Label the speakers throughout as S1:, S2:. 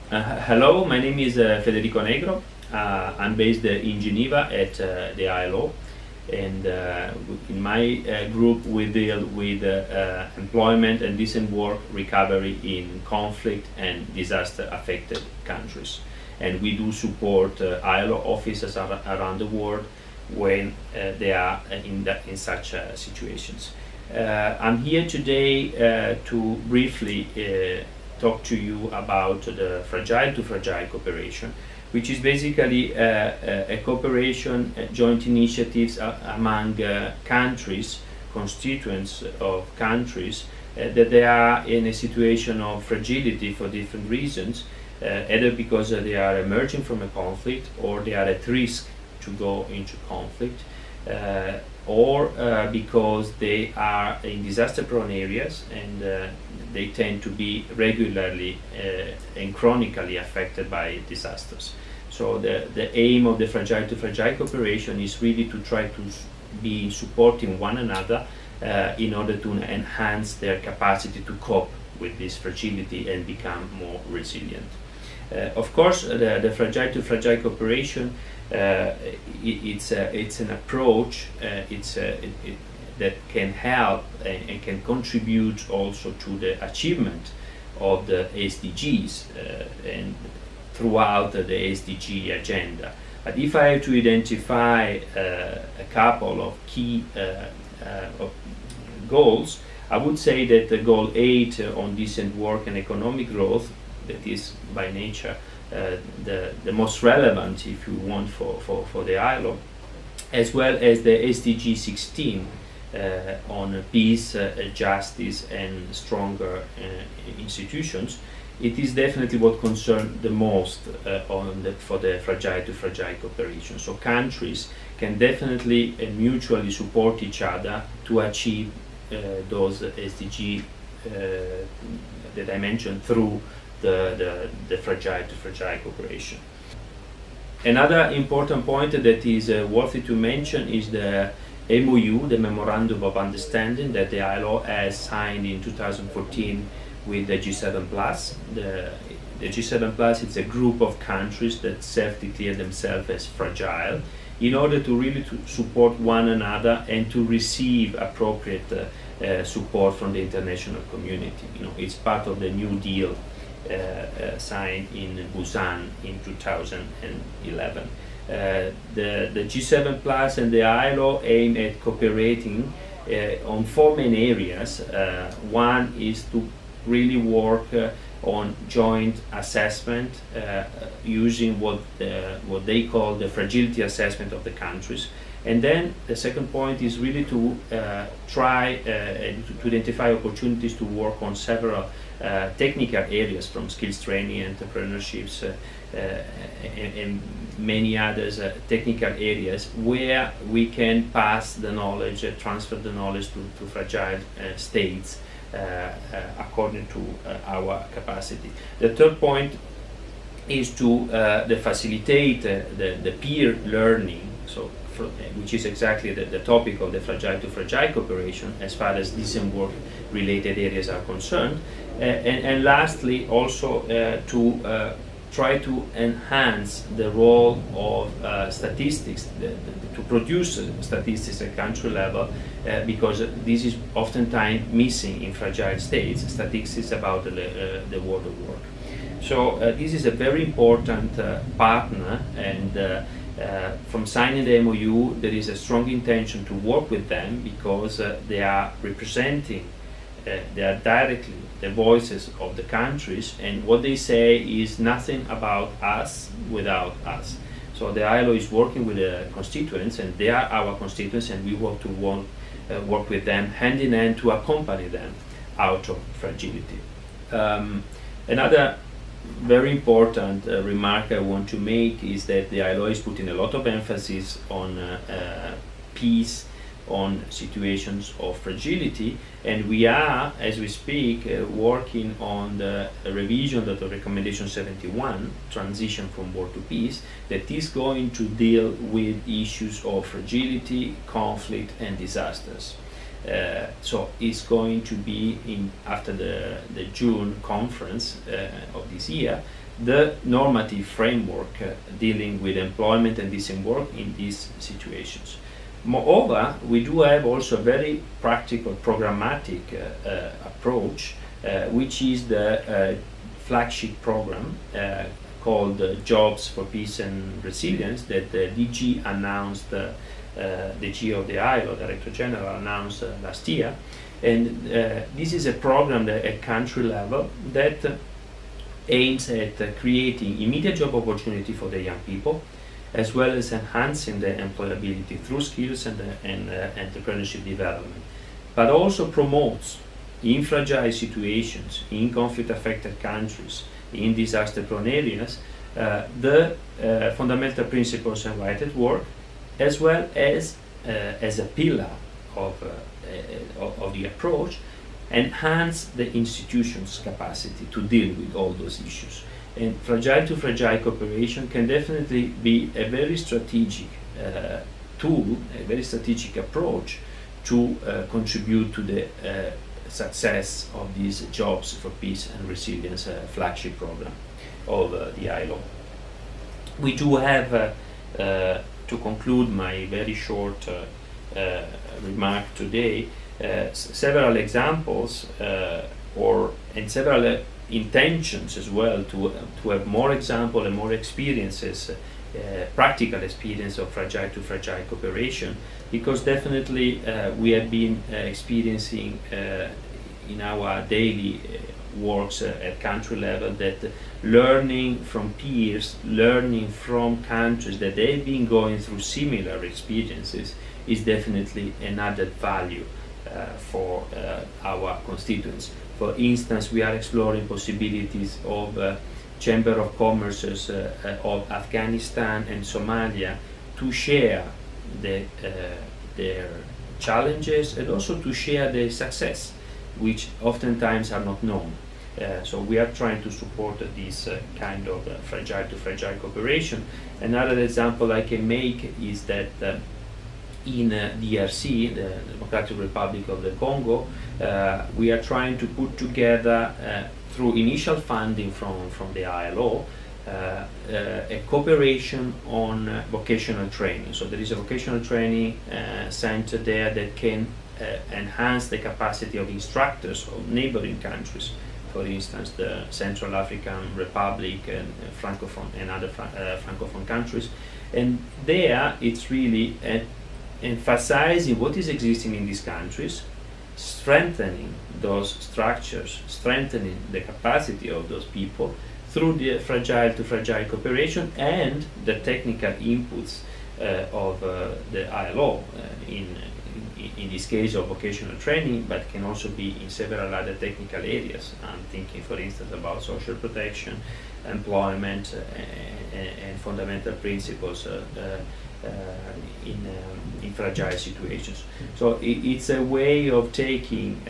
S1: Hello, my name is Federico Negro. I'm based in Geneva at the ILO, and in my group we deal with employment and decent work recovery in conflict and disaster affected countries. And we do support ILO offices around the world when they are in such situations. I'm here today to briefly talk to you about the fragile to fragile cooperation, which is basically a cooperation, joint initiatives among countries, constituents of countries, that they are in a situation of fragility for different reasons, either because they are emerging from a conflict or they are at risk to go into conflict, or because they are in disaster-prone areas and they tend to be regularly and chronically affected by disasters. So the aim of the fragile to fragile cooperation is really to try to be supporting one another in order to enhance their capacity to cope with this fragility and become more resilient. Of course, the fragile to fragile cooperation, it's an approach that can help and can contribute also to the achievement of the SDGs and throughout the SDG agenda. But if I have to identify a couple of key of goals, I would say that the goal 8 on decent work and economic growth, that is by nature the most relevant, if you want, for the ILO, as well as the SDG 16 on peace, justice and stronger institutions. It is definitely what concerns the most for the fragile to fragile cooperation. So countries can definitely mutually support each other to achieve those SDG that I mentioned through the fragile to fragile cooperation. Another important point that is worthy to mention is the MOU, the Memorandum of Understanding, that the ILO has signed in 2014 with the G7 Plus. The G7 Plus is a group of countries that self-declare themselves as fragile in order to really to support one another and to receive appropriate support from the international community. It's part of the New Deal signed in Busan in 2011. The G7 Plus and the ILO aim at cooperating on 4 main areas. One is to really work on joint assessment using what they call the fragility assessment of the countries. And then the second point is really to try to identify opportunities to work on several technical areas, from skills training, entrepreneurships, and many others technical areas where we can pass the knowledge, transfer the knowledge to fragile states according to our capacity. The third point is to facilitate the peer learning, which is exactly the topic of the fragile to fragile cooperation as far as decent work related areas are concerned. And lastly, also to try to enhance the role of statistics, to produce statistics at country level, because this is oftentimes missing in fragile states, statistics about the world of work. So this is a very important partner, and from signing the MOU there is a strong intention to work with them, because they are representing, they are directly the voices of the countries, and what they say is nothing about us without us. So the ILO is working with the constituents, and they are our constituents, and we want to work with them hand in hand to accompany them out of fragility. Another very important remark I want to make is that the ILO is putting a lot of emphasis on peace, on situations of fragility, and we are, as we speak, working on the revision of the recommendation 71, transition from war to peace, that is going to deal with issues of fragility, conflict and disasters. So it's going to be after the June conference of this year, the normative framework dealing with employment and decent work in these situations. Moreover, we do have also a very practical, programmatic approach, which is the flagship program called Jobs for Peace and Resilience that the DG announced, the DG of the ILO, Director General, announced last year. And this is a program that at country level that aims at creating immediate job opportunity for the young people, as well as enhancing their employability through skills and entrepreneurship development, but also promotes in fragile situations, in conflict-affected countries, in disaster-prone areas, the fundamental principles and right at work, as well as a pillar of the approach, enhance the institution's capacity to deal with all those issues. And fragile to fragile cooperation can definitely be a very strategic tool, a very strategic approach to contribute to the success of these Jobs for Peace and Resilience flagship program of the ILO. We do have, to conclude my very short remark today, several examples and several intentions as well to have more examples and more experiences, practical experience of fragile to fragile cooperation, because definitely we have been experiencing in our daily works at country level that learning from peers, learning from countries that they've been going through similar experiences is definitely an added value for our constituents. For instance, we are exploring possibilities of Chamber of Commerces of Afghanistan and Somalia to share their challenges and also to share their success, which oftentimes are not known. So we are trying to support this kind of fragile to fragile cooperation. Another example I can make is that in DRC, the Democratic Republic of the Congo, we are trying to put together, through initial funding from the ILO, a cooperation on vocational training. So there is a vocational training center there that can enhance the capacity of instructors of neighboring countries, for instance the Central African Republic and Francophone and other Francophone countries. And there it's really emphasizing what is existing in these countries, strengthening those structures, strengthening the capacity of those people through the fragile to fragile cooperation and the technical inputs of the ILO in this case of vocational training, but can also be in several other technical areas. I'm thinking, for instance, about social protection, employment, and fundamental principles in fragile situations. So it's a way of taking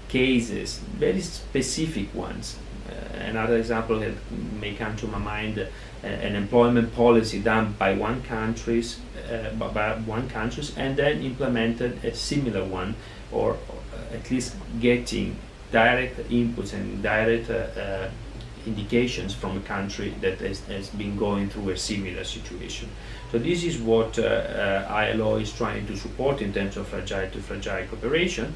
S1: cases, very specific ones. Another example that may come to my mind, an employment policy done by one countries, and then implemented a similar one, or at least getting direct inputs and direct indications from a country that has been going through a similar situation. So this is what ILO is trying to support in terms of fragile to fragile cooperation,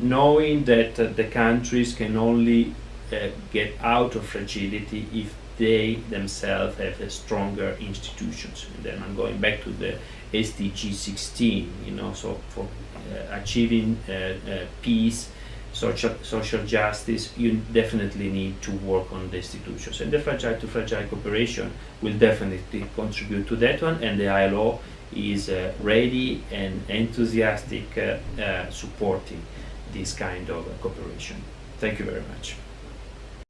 S1: knowing that the countries can only get out of fragility if they themselves have stronger institutions. And then I'm going back to the SDG 16, so for achieving peace, social justice, you definitely need to work on the institutions. And the fragile to fragile cooperation will definitely contribute to that one, and the ILO is ready and enthusiastic supporting this kind of cooperation. Thank you very much.